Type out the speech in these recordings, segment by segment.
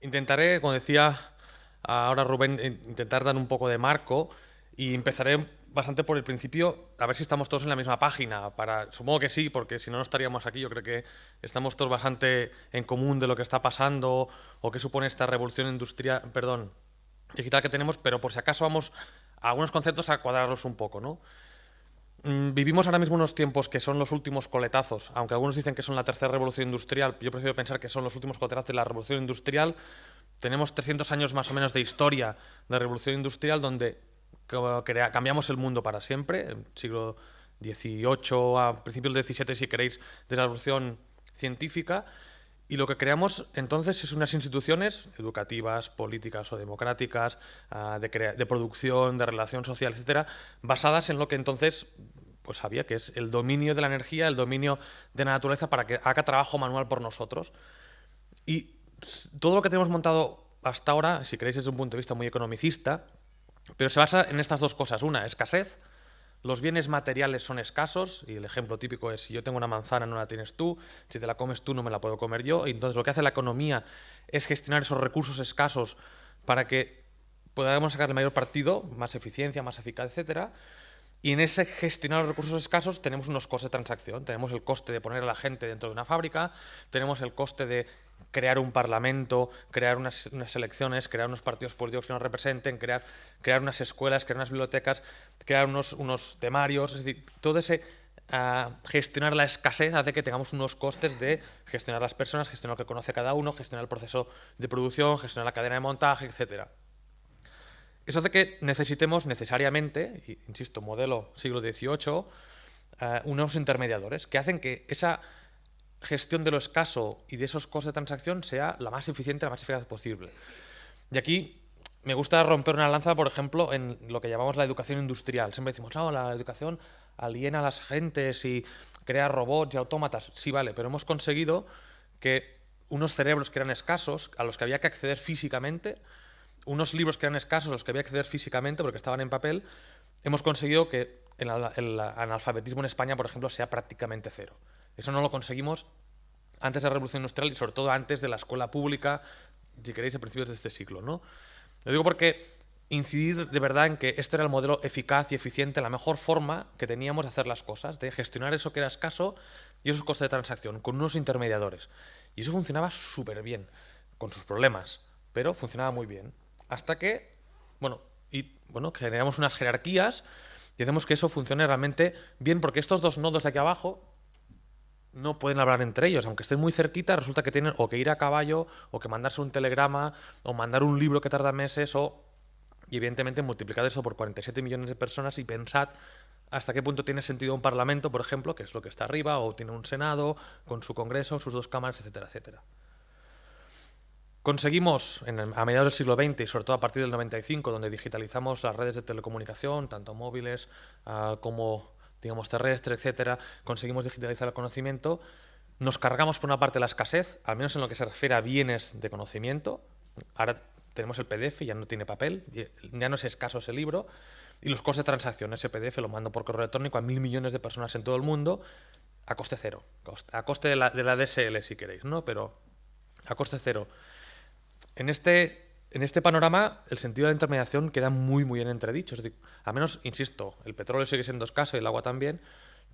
Intentaré, como decía ahora Rubén, intentar dar un poco de marco y empezaré bastante por el principio, a ver si estamos todos en la misma página. Supongo que sí, porque si no, no estaríamos aquí. Yo creo que estamos todos bastante en común de lo que está pasando o qué supone esta revolución industrial, perdón, digital que tenemos, pero por si acaso vamos a algunos conceptos a cuadrarlos un poco, ¿no? Vivimos ahora mismo unos tiempos que son los últimos coletazos, aunque algunos dicen que son la tercera revolución industrial, yo prefiero pensar que son los últimos coletazos de la revolución industrial. Tenemos 300 años más o menos de historia de revolución industrial donde cambiamos el mundo para siempre, en siglo XVIII, a principios del XVII, si queréis, de la revolución científica. Y lo que creamos entonces es unas instituciones educativas, políticas o democráticas, de producción, de relación social, etcétera, basadas en lo que entonces pues había, que es el dominio de la energía, el dominio de la naturaleza para que haga trabajo manual por nosotros. Y todo lo que tenemos montado hasta ahora, si queréis desde un punto de vista muy economicista, pero se basa en estas dos cosas. Una, escasez. Los bienes materiales son escasos y el ejemplo típico es si yo tengo una manzana no la tienes tú, si te la comes tú no me la puedo comer yo. Y entonces lo que hace la economía es gestionar esos recursos escasos para que podamos sacar el mayor partido, más eficiencia, más eficaz, etcétera. Y en ese gestionar los recursos escasos tenemos unos costes de transacción. Tenemos el coste de poner a la gente dentro de una fábrica, tenemos el coste de crear un parlamento, crear unas elecciones, crear unos partidos políticos que nos representen, crear unas escuelas, crear unas bibliotecas, crear unos temarios. Es decir, todo ese gestionar la escasez hace que tengamos unos costes de gestionar las personas, gestionar lo que conoce cada uno, gestionar el proceso de producción, gestionar la cadena de montaje, etcétera. Eso hace que necesitemos necesariamente, insisto, modelo siglo XVIII, unos intermediadores que hacen que esa gestión de lo escaso y de esos costes de transacción sea la más eficiente, la más eficaz posible. Y aquí me gusta romper una lanza, por ejemplo, en lo que llamamos la educación industrial. Siempre decimos, oh, la educación aliena a las gentes y crea robots y autómatas. Sí, vale, pero hemos conseguido que unos cerebros que eran escasos, a los que había que acceder físicamente, unos libros que eran escasos, a los que había que acceder físicamente porque estaban en papel, hemos conseguido que el analfabetismo en España, por ejemplo, sea prácticamente cero. Eso no lo conseguimos antes de la Revolución Industrial y sobre todo antes de la escuela pública, si queréis, a principios de este siglo, ¿no? Lo digo porque incidir de verdad en que esto era el modelo eficaz y eficiente, la mejor forma que teníamos de hacer las cosas, de gestionar eso que era escaso y esos costes de transacción, con unos intermediadores. Y eso funcionaba súper bien, con sus problemas, pero funcionaba muy bien. Hasta que, generamos unas jerarquías y hacemos que eso funcione realmente bien, porque estos dos nodos de aquí abajo no pueden hablar entre ellos, aunque estén muy cerquita, resulta que tienen o que ir a caballo, o que mandarse un telegrama, o mandar un libro que tarda meses, y evidentemente multiplicad eso por 47 millones de personas y pensad hasta qué punto tiene sentido un parlamento, por ejemplo, que es lo que está arriba, o tiene un senado, con su congreso, sus dos cámaras, etcétera, etcétera. Conseguimos, a mediados del siglo XX y sobre todo a partir del 95, donde digitalizamos las redes de telecomunicación, tanto móviles como digamos terrestres, etcétera, conseguimos digitalizar el conocimiento, nos cargamos por una parte la escasez, al menos en lo que se refiere a bienes de conocimiento. Ahora tenemos el PDF, ya no tiene papel, ya no es escaso ese libro, y los costes de transacción, ese PDF lo mando por correo electrónico a 1.000 millones de personas en todo el mundo a coste cero, a coste de la DSL si queréis, ¿no? Pero a coste cero. En este panorama, el sentido de la intermediación queda muy, muy en entredicho. Es decir, al menos, insisto, el petróleo sigue siendo escaso y el agua también,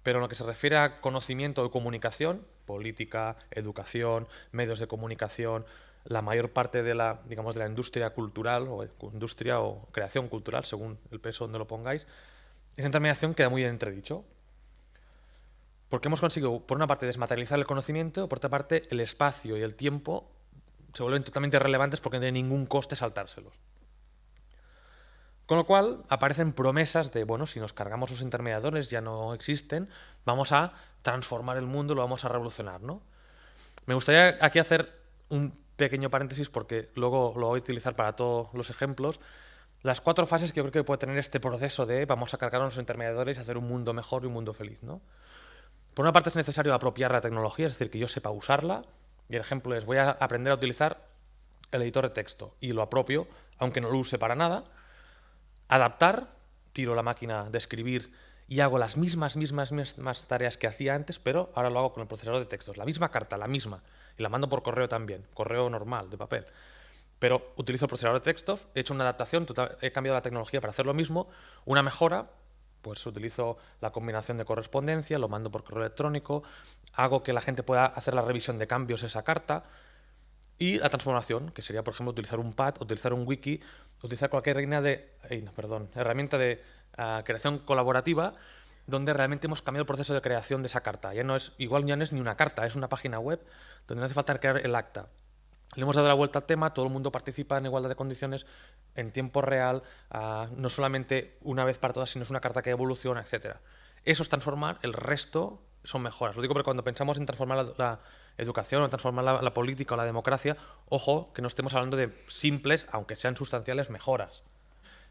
pero en lo que se refiere a conocimiento de comunicación, política, educación, medios de comunicación, la mayor parte de la industria cultural o industria o creación cultural, según el peso donde lo pongáis, esa intermediación queda muy en entredicho. Porque hemos conseguido, por una parte, desmaterializar el conocimiento, por otra parte, el espacio y el tiempo se vuelven totalmente irrelevantes porque no tiene ningún coste saltárselos. Con lo cual aparecen promesas de, bueno, si nos cargamos los intermediadores, ya no existen, vamos a transformar el mundo, lo vamos a revolucionar, ¿no? Me gustaría aquí hacer un pequeño paréntesis porque luego lo voy a utilizar para todos los ejemplos. Las 4 fases que yo creo que puede tener este proceso de vamos a cargarnos los intermediadores y hacer un mundo mejor y un mundo feliz, ¿no? Por una parte es necesario apropiar la tecnología, es decir, que yo sepa usarla. Y el ejemplo es, voy a aprender a utilizar el editor de texto y lo apropio, aunque no lo use para nada. Adaptar, tiro la máquina de escribir y hago las mismas tareas que hacía antes, pero ahora lo hago con el procesador de textos. La misma carta, la misma. Y la mando por correo también, correo normal, de papel. pero utilizo el procesador de textos, he hecho una adaptación, he cambiado la tecnología para hacer lo mismo, una mejora, pues utilizo la combinación de correspondencia, lo mando por correo electrónico, hago que la gente pueda hacer la revisión de cambios esa carta, y la transformación, que sería, por ejemplo, utilizar un pad, utilizar un wiki, utilizar cualquier herramienta de creación colaborativa donde realmente hemos cambiado el proceso de creación de esa carta. Ya no es ni una carta, es una página web donde no hace falta crear el acta. Le hemos dado la vuelta al tema, todo el mundo participa en igualdad de condiciones, en tiempo real, no solamente una vez para todas, sino es una carta que evoluciona, etc. Eso es transformar, el resto son mejoras. Lo digo porque cuando pensamos en transformar la educación o transformar la política o la democracia, ojo, que no estemos hablando de simples, aunque sean sustanciales, mejoras.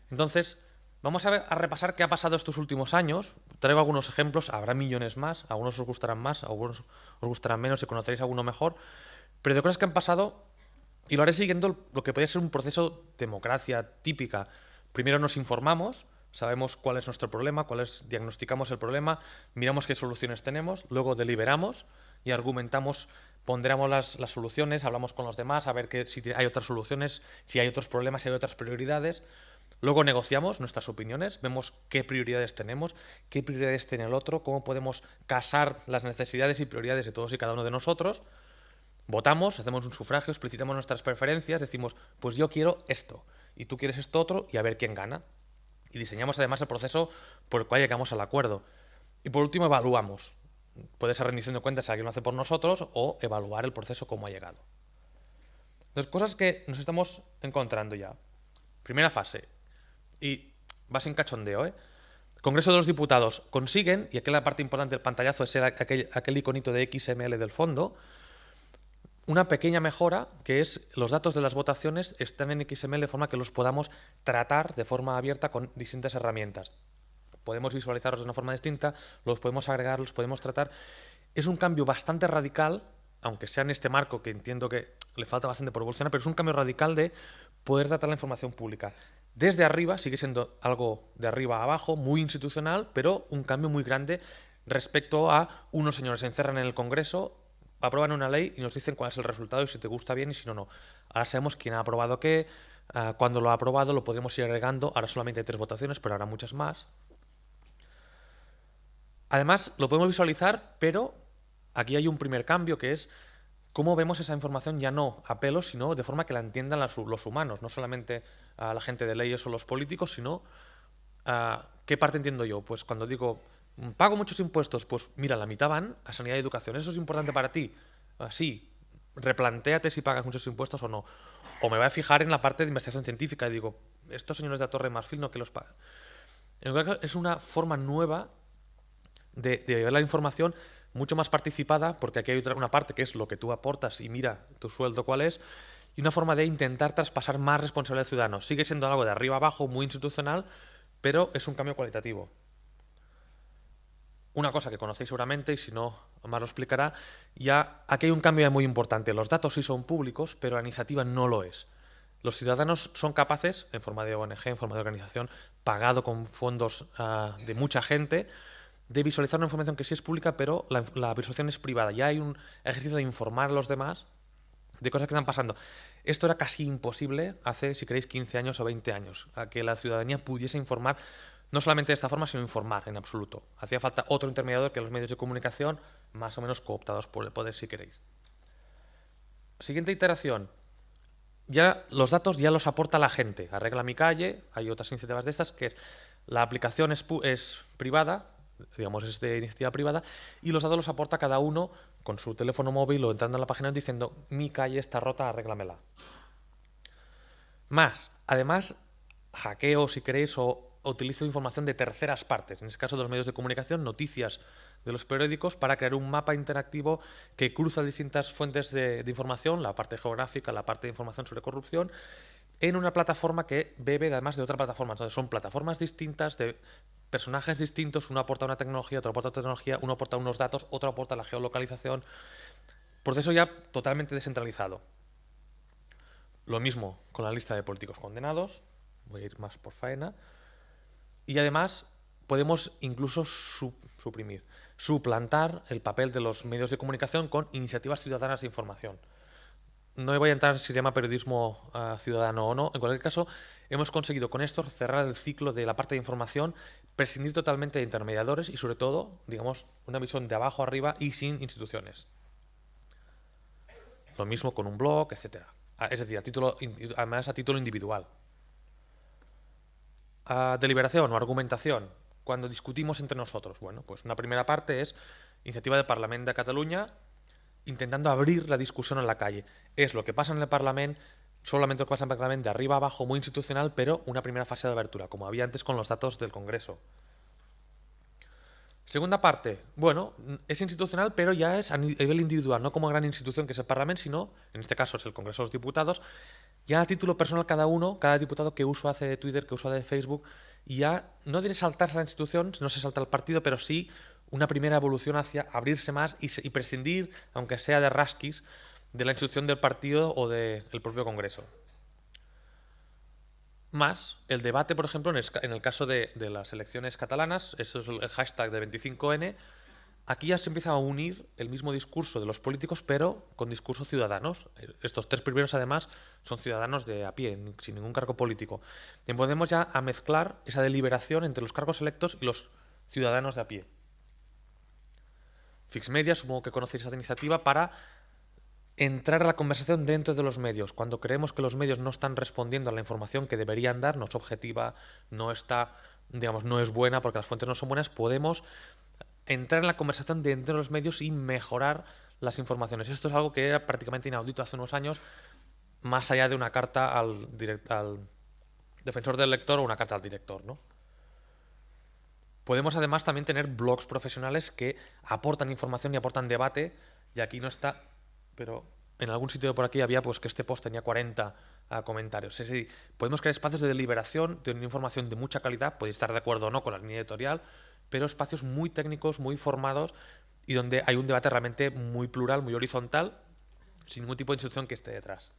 Entonces, vamos a repasar qué ha pasado estos últimos años. Traigo algunos ejemplos, habrá millones más, algunos os gustarán más, algunos os gustarán menos, si conoceréis alguno mejor, pero de cosas que han pasado, y lo haré siguiendo lo que podría ser un proceso de democracia típica. Primero nos informamos, sabemos cuál es nuestro problema, diagnosticamos el problema, miramos qué soluciones tenemos, luego deliberamos y argumentamos, ponderamos las soluciones, hablamos con los demás a ver si hay otras soluciones, si hay otros problemas, si hay otras prioridades. Luego negociamos nuestras opiniones, vemos qué prioridades tenemos, qué prioridades tiene el otro, cómo podemos casar las necesidades y prioridades de todos y cada uno de nosotros. Votamos, hacemos un sufragio, explicitamos nuestras preferencias, decimos, pues yo quiero esto y tú quieres esto otro y a ver quién gana. Y diseñamos además el proceso por el cual llegamos al acuerdo. Y por último evaluamos. Puede ser rendición de cuentas si alguien lo hace por nosotros o evaluar el proceso como ha llegado. Entonces, cosas que nos estamos encontrando ya. Primera fase. Y va sin cachondeo, ¿eh? Congreso de los Diputados consiguen, y aquí la parte importante del pantallazo es aquel iconito de XML del fondo, una pequeña mejora, que es los datos de las votaciones están en XML de forma que los podamos tratar de forma abierta con distintas herramientas. Podemos visualizarlos de una forma distinta, los podemos agregar, los podemos tratar. Es un cambio bastante radical, aunque sea en este marco que entiendo que le falta bastante por evolucionar, pero es un cambio radical de poder tratar la información pública. Desde arriba, sigue siendo algo de arriba a abajo, muy institucional, pero un cambio muy grande respecto a unos señores se encerran en el Congreso, aprueban una ley y nos dicen cuál es el resultado y si te gusta bien y si no. Ahora sabemos quién ha aprobado qué, cuando lo ha aprobado lo podemos ir agregando, ahora solamente hay 3 votaciones, pero habrá muchas más. Además, lo podemos visualizar, pero aquí hay un primer cambio que es cómo vemos esa información ya no a pelo, sino de forma que la entiendan los humanos, no solamente a la gente de leyes o los políticos, sino ¿qué parte entiendo yo? Pues cuando digo, pago muchos impuestos, pues mira, la mitad van a sanidad y educación. ¿Eso es importante para ti? Sí, replantéate si pagas muchos impuestos o no. O me voy a fijar en la parte de investigación científica y digo, estos señores de la Torre de Marfil no que los pagan. Es una forma nueva de ver la información mucho más participada, porque aquí hay una parte que es lo que tú aportas y mira tu sueldo cuál es, y una forma de intentar traspasar más responsabilidad al ciudadano. Sigue siendo algo de arriba abajo, muy institucional, pero es un cambio cualitativo. Una cosa que conocéis seguramente, y si no, Omar lo explicará, ya aquí hay un cambio muy importante. Los datos sí son públicos, pero la iniciativa no lo es. Los ciudadanos son capaces, en forma de ONG, en forma de organización, pagado con fondos de mucha gente, de visualizar una información que sí es pública, pero la visualización es privada. Ya hay un ejercicio de informar a los demás de cosas que están pasando. Esto era casi imposible hace, si queréis, 15 años o 20 años, a que la ciudadanía pudiese informar, no solamente de esta forma, sino informar en absoluto. Hacía falta otro intermediador que los medios de comunicación, más o menos cooptados por el poder, si queréis. Siguiente iteración. Ya los datos ya los aporta la gente. Arregla mi calle, hay otras iniciativas de estas, que es la aplicación es privada, digamos, es de iniciativa privada, y los datos los aporta cada uno con su teléfono móvil o entrando en la página diciendo mi calle está rota, arréglamela. Además, hackeo, si queréis, o utilizo información de terceras partes, en este caso de los medios de comunicación, noticias de los periódicos, para crear un mapa interactivo que cruza distintas fuentes de información, la parte geográfica, la parte de información sobre corrupción, en una plataforma que bebe además de otra plataforma. Entonces son plataformas distintas, de personajes distintos, uno aporta una tecnología, otro aporta otra tecnología, uno aporta unos datos, otro aporta la geolocalización. Proceso ya totalmente descentralizado. Lo mismo con la lista de políticos condenados, voy a ir más por faena, y además podemos incluso suplantar el papel de los medios de comunicación con iniciativas ciudadanas de información. no voy a entrar si se llama periodismo ciudadano o no. En cualquier caso, hemos conseguido con esto cerrar el ciclo de la parte de información, prescindir totalmente de intermediadores y sobre todo, digamos, una visión de abajo arriba y sin instituciones. Lo mismo con un blog, etcétera. Es decir, además a título individual. Deliberación o argumentación. Cuando discutimos entre nosotros. Bueno, pues una primera parte es iniciativa del Parlamento de Cataluña intentando abrir la discusión en la calle. Es lo que pasa en el Parlamento, solamente lo que pasa en el Parlamento de arriba a abajo, muy institucional, pero una primera fase de abertura, como había antes con los datos del Congreso. Segunda parte, bueno, es institucional, pero ya es a nivel individual, no como gran institución que es el Parlamento, sino, en este caso es el Congreso de los Diputados, ya a título personal cada uno, cada diputado qué uso hace de Twitter, qué uso de Facebook, y ya no tiene saltarse la institución, no se salta el partido, pero sí una primera evolución hacia abrirse más y prescindir, aunque sea de rasquis, de la institución del partido o del propio Congreso. Más el debate, por ejemplo, en el caso de las elecciones catalanas, eso es el hashtag de 25N, aquí ya se empieza a unir el mismo discurso de los políticos, pero con discursos ciudadanos. Estos tres primeros, además, son ciudadanos de a pie, sin ningún cargo político. Y podemos ya a mezclar esa deliberación entre los cargos electos y los ciudadanos de a pie. Fixmedia, supongo que conocéis esa iniciativa, para entrar a la conversación dentro de los medios. Cuando creemos que los medios no están respondiendo a la información que deberían dar, no es objetiva, no está, digamos, no es buena porque las fuentes no son buenas, podemos entrar en la conversación dentro de los medios y mejorar las informaciones. Esto es algo que era prácticamente inaudito hace unos años, más allá de una carta al defensor del lector o una carta al director, ¿no? Podemos además también tener blogs profesionales que aportan información y aportan debate, y aquí no está, pero en algún sitio de por aquí había pues que este post tenía 40 comentarios. Es decir, podemos crear espacios de deliberación, de una información de mucha calidad, podéis estar de acuerdo o no con la línea editorial, pero espacios muy técnicos, muy formados y donde hay un debate realmente muy plural, muy horizontal, sin ningún tipo de institución que esté detrás.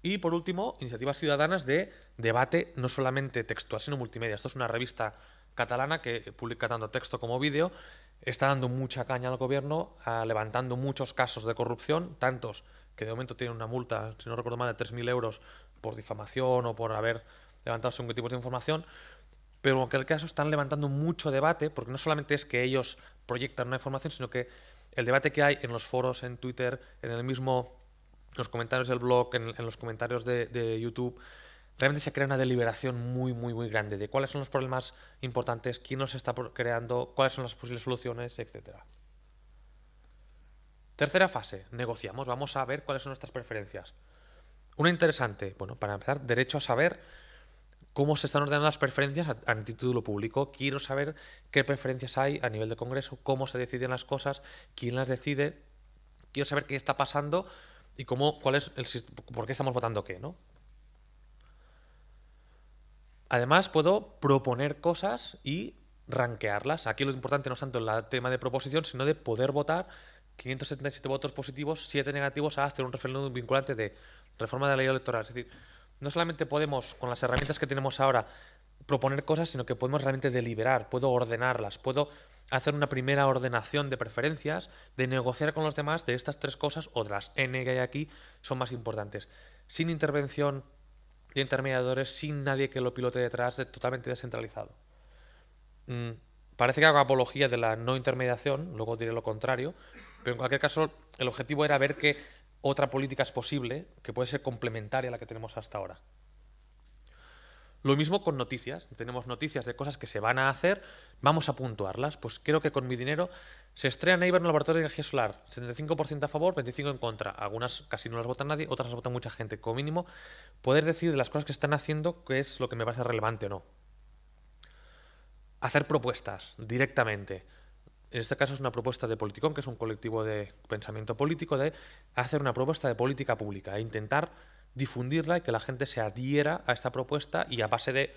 Y por último, iniciativas ciudadanas de debate no solamente textual, sino multimedia. Esto es una revista catalana que publica tanto texto como vídeo, está dando mucha caña al gobierno, levantando muchos casos de corrupción, tantos que de momento tienen una multa, si no recuerdo mal, de 3.000 euros por difamación o por haber levantado según tipos de información, pero en aquel caso están levantando mucho debate, porque no solamente es que ellos proyectan una información, sino que el debate que hay en los foros, en Twitter, en el mismo, en los comentarios del blog, en los comentarios de YouTube, realmente se crea una deliberación muy, muy, muy grande de cuáles son los problemas importantes, quién los está creando, cuáles son las posibles soluciones, etcétera. Tercera fase, negociamos, vamos a ver cuáles son nuestras preferencias. Una interesante, bueno, para empezar, derecho a saber cómo se están ordenando las preferencias a título público. Quiero saber qué preferencias hay a nivel de Congreso, cómo se deciden las cosas, quién las decide. Quiero saber qué está pasando y por qué estamos votando qué, ¿no? Además, puedo proponer cosas y rankearlas. Aquí lo importante no es tanto el tema de proposición, sino de poder votar 577 votos positivos, 7 negativos a hacer un referéndum vinculante de reforma de la ley electoral. Es decir, no solamente podemos, con las herramientas que tenemos ahora, proponer cosas, sino que podemos realmente deliberar, puedo ordenarlas, puedo hacer una primera ordenación de preferencias, de negociar con los demás de estas tres cosas o de las N que hay aquí, son más importantes. Sin intervención de intermediadores, sin nadie que lo pilote detrás, totalmente descentralizado. Parece que hago apología de la no intermediación, luego diré lo contrario, pero en cualquier caso el objetivo era ver que otra política es posible, que puede ser complementaria a la que tenemos hasta ahora. Lo mismo con noticias. Tenemos noticias de cosas que se van a hacer, vamos a puntuarlas. Pues creo que con mi dinero se estrena Neighbor en el laboratorio de energía solar. 75% a favor, 25% en contra. Algunas casi no las vota nadie, otras las vota mucha gente. Como mínimo, poder decir de las cosas que están haciendo qué es lo que me parece relevante o no. Hacer propuestas directamente. En este caso es una propuesta de Politicón, que es un colectivo de pensamiento político, de hacer una propuesta de política pública e intentar difundirla y que la gente se adhiera a esta propuesta y a base de...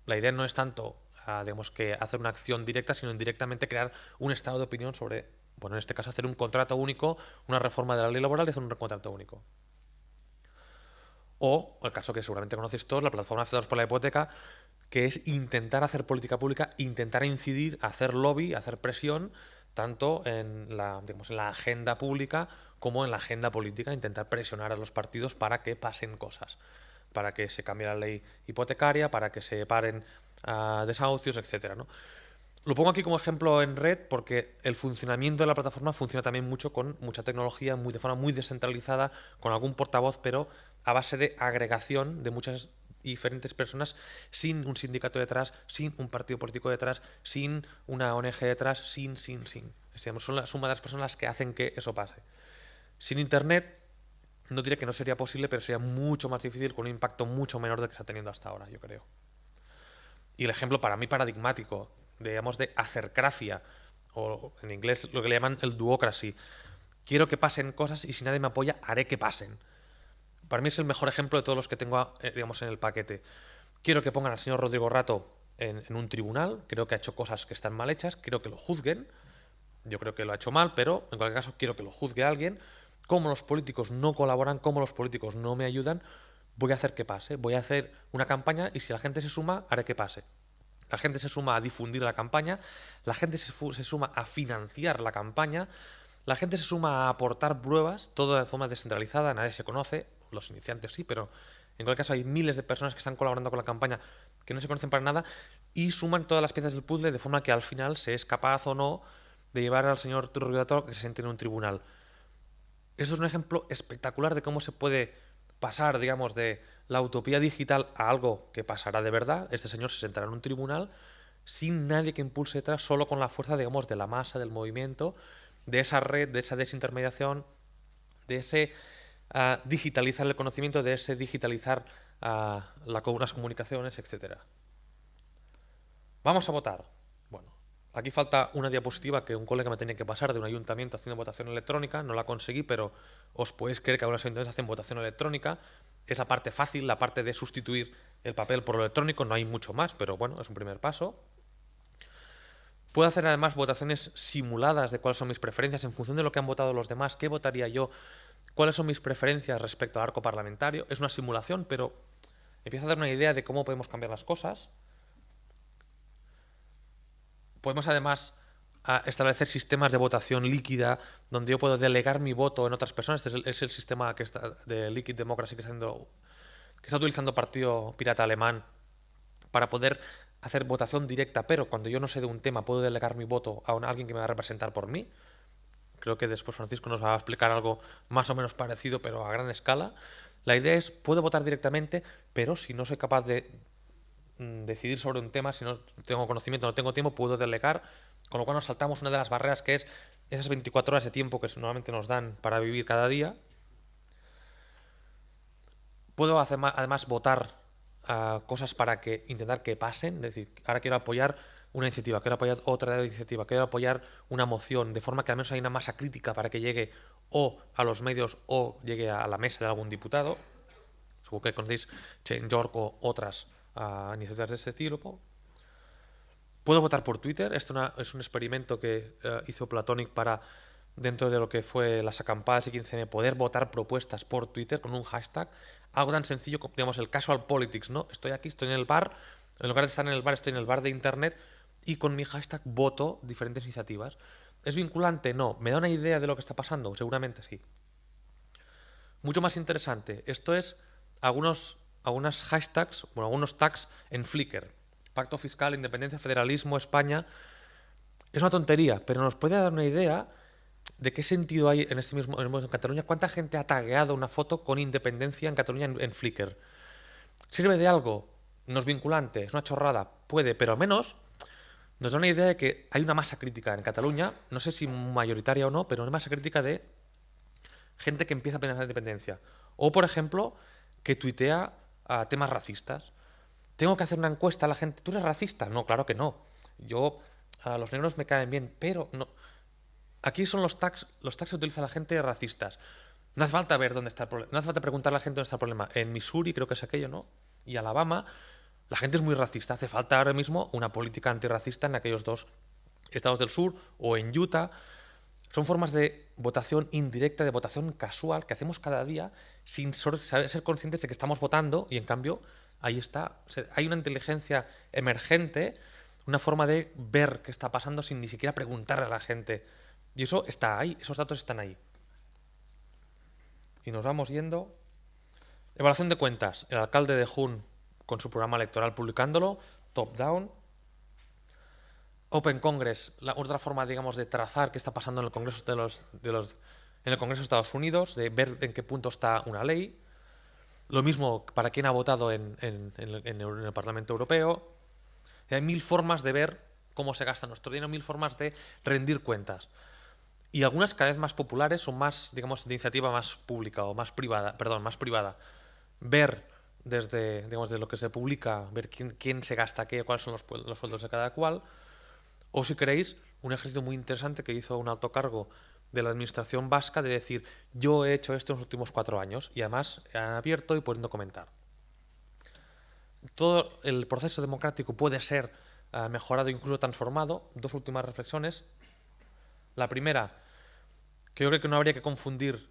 La idea no es tanto, digamos, que hacer una acción directa, sino indirectamente crear un estado de opinión sobre, bueno, en este caso hacer un contrato único, una reforma de la ley laboral y hacer un contrato único. O, el caso que seguramente conocéis todos, la plataforma Afectados por la Hipoteca, que es intentar hacer política pública, intentar incidir, hacer lobby, hacer presión, tanto en la, digamos, en la agenda pública como en la agenda política intentar presionar a los partidos para que pasen cosas, para que se cambie la ley hipotecaria, para que se paren desahucios, etcétera, ¿no? Lo pongo aquí como ejemplo en red porque el funcionamiento de la plataforma funciona también mucho con mucha tecnología, de forma muy descentralizada, con algún portavoz, pero a base de agregación de muchas diferentes personas, sin un sindicato detrás, sin un partido político detrás, sin una ONG detrás, sin. Digamos, son la suma de las personas las que hacen que eso pase. Sin Internet, no diré que no sería posible, pero sería mucho más difícil con un impacto mucho menor del que está teniendo hasta ahora, yo creo. Y el ejemplo para mí paradigmático, digamos, de acercracia, o en inglés lo que le llaman el duocracy. Quiero que pasen cosas y si nadie me apoya, haré que pasen. Para mí es el mejor ejemplo de todos los que tengo, digamos, en el paquete. Quiero que pongan al señor Rodrigo Rato en un tribunal, creo que ha hecho cosas que están mal hechas, quiero que lo juzguen, yo creo que lo ha hecho mal, pero en cualquier caso quiero que lo juzgue alguien. Como los políticos no colaboran, como los políticos no me ayudan, voy a hacer que pase, voy a hacer una campaña y si la gente se suma, haré que pase. La gente se suma a difundir la campaña, la gente se suma a financiar la campaña, la gente se suma a aportar pruebas, todo de forma descentralizada, nadie se conoce, los iniciantes sí, pero en cualquier caso hay miles de personas que están colaborando con la campaña que no se conocen para nada y suman todas las piezas del puzzle de forma que al final se es capaz o no de llevar al señor Turridato que se siente en un tribunal. Eso es un ejemplo espectacular de cómo se puede pasar, digamos, de la utopía digital a algo que pasará de verdad. Este señor se sentará en un tribunal sin nadie que impulse detrás, solo con la fuerza, digamos, de la masa, del movimiento, de esa red, de esa desintermediación, de ese digitalizar el conocimiento, de ese digitalizar las comunicaciones, etcétera. Vamos a votar. Bueno, aquí falta una diapositiva que un colega me tenía que pasar de un ayuntamiento haciendo votación electrónica. No la conseguí, pero os podéis creer que algunos ayuntamientos hacen votación electrónica. Es la parte fácil, la parte de sustituir el papel por lo electrónico. No hay mucho más, pero bueno, es un primer paso. Puedo hacer además votaciones simuladas de cuáles son mis preferencias en función de lo que han votado los demás. ¿Qué votaría yo? ¿Cuáles son mis preferencias respecto al arco parlamentario? Es una simulación, pero empieza a dar una idea de cómo podemos cambiar las cosas. Podemos además establecer sistemas de votación líquida donde yo puedo delegar mi voto en otras personas. Este es el sistema que está de Liquid Democracy que está utilizando el Partido Pirata Alemán para poder hacer votación directa, pero cuando yo no sé de un tema puedo delegar mi voto a alguien que me va a representar por mí. Creo que después Francisco nos va a explicar algo más o menos parecido, pero a gran escala. La idea es, puedo votar directamente, pero si no soy capaz de decidir sobre un tema, si no tengo conocimiento, no tengo tiempo, puedo delegar, con lo cual nos saltamos una de las barreras que es esas 24 horas de tiempo que normalmente nos dan para vivir cada día. Puedo además votar cosas para intentar que pasen, es decir, ahora quiero apoyar una iniciativa, quiero apoyar otra iniciativa, quiero apoyar una moción, de forma que al menos hay una masa crítica para que llegue o a los medios o llegue a la mesa de algún diputado. Supongo que conocéis Change.org o otras iniciativas de ese tipo. Puedo votar por Twitter. Esto es un experimento que hizo Platonic para, dentro de lo que fue las acampadas y 15M, poder votar propuestas por Twitter con un hashtag. Algo tan sencillo como, digamos, el casual politics, ¿no? Estoy aquí, estoy en el bar. En lugar de estar en el bar, estoy en el bar de internet y con mi hashtag voto diferentes iniciativas. ¿Es vinculante? No. ¿Me da una idea de lo que está pasando? Seguramente sí. Mucho más interesante. Esto es algunas hashtags, bueno, algunos tags en Flickr. Pacto fiscal, independencia, federalismo, España. Es una tontería, pero nos puede dar una idea de qué sentido hay en este mismo en Cataluña. ¿Cuánta gente ha tagueado una foto con independencia en Cataluña en Flickr? ¿Sirve de algo? No es vinculante, es una chorrada. Puede, pero al menos nos da una idea de que hay una masa crítica en Cataluña, no sé si mayoritaria o no, pero una masa crítica de gente que empieza a pensar en la independencia. O, por ejemplo, que tuitea temas racistas. Tengo que hacer una encuesta a la gente. ¿Tú eres racista? No, claro que no. Los negros me caen bien, pero no. Aquí son los tags que utiliza la gente racistas. No hace falta ver dónde está el problema. No hace falta preguntarle a la gente dónde está el problema. En Missouri creo que es aquello, ¿no? Y Alabama, la gente es muy racista. Hace falta ahora mismo una política antirracista en aquellos dos estados del sur o en Utah. Son formas de votación indirecta, de votación casual que hacemos cada día sin ser conscientes de que estamos votando y en cambio ahí está. O sea, hay una inteligencia emergente, una forma de ver qué está pasando sin ni siquiera preguntarle a la gente. Y eso está ahí, esos datos están ahí. Y nos vamos yendo. Evaluación de cuentas. El alcalde de Jun con su programa electoral publicándolo, top-down. Open Congress, otra forma, digamos, de trazar qué está pasando en el Congreso en el Congreso de Estados Unidos, de ver en qué punto está una ley. Lo mismo para quien ha votado en el Parlamento Europeo. Y hay 1000 formas de ver cómo se gasta nuestro dinero, 1000 formas de rendir cuentas. Y algunas cada vez más populares son más, digamos, de iniciativa más pública o más privada, perdón, más privada. Ver desde, digamos, de lo que se publica, ver quién se gasta qué, cuáles son los sueldos de cada cual. O si queréis, un ejercicio muy interesante que hizo un alto cargo de la administración vasca de decir, yo he hecho esto en los últimos 4 años y además han abierto y pudiendo comentar. Todo el proceso democrático puede ser mejorado, incluso transformado. 2 últimas reflexiones. La primera, que yo creo que no habría que confundir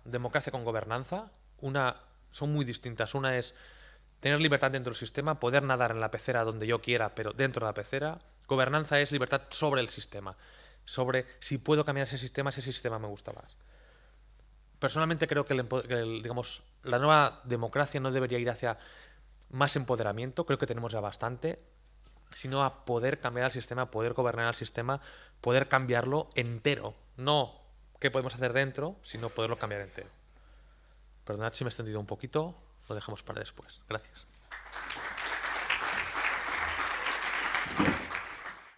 democracia con gobernanza. Son muy distintas. Una es tener libertad dentro del sistema, poder nadar en la pecera donde yo quiera, pero dentro de la pecera. Gobernanza es libertad sobre el sistema, sobre si puedo cambiar ese sistema, si ese sistema me gusta más. Personalmente creo que, digamos, la nueva democracia no debería ir hacia más empoderamiento, creo que tenemos ya bastante, sino a poder cambiar el sistema, poder gobernar el sistema, poder cambiarlo entero. No qué podemos hacer dentro, sino poderlo cambiar entero. Perdonad si me he extendido un poquito, lo dejamos para después. Gracias.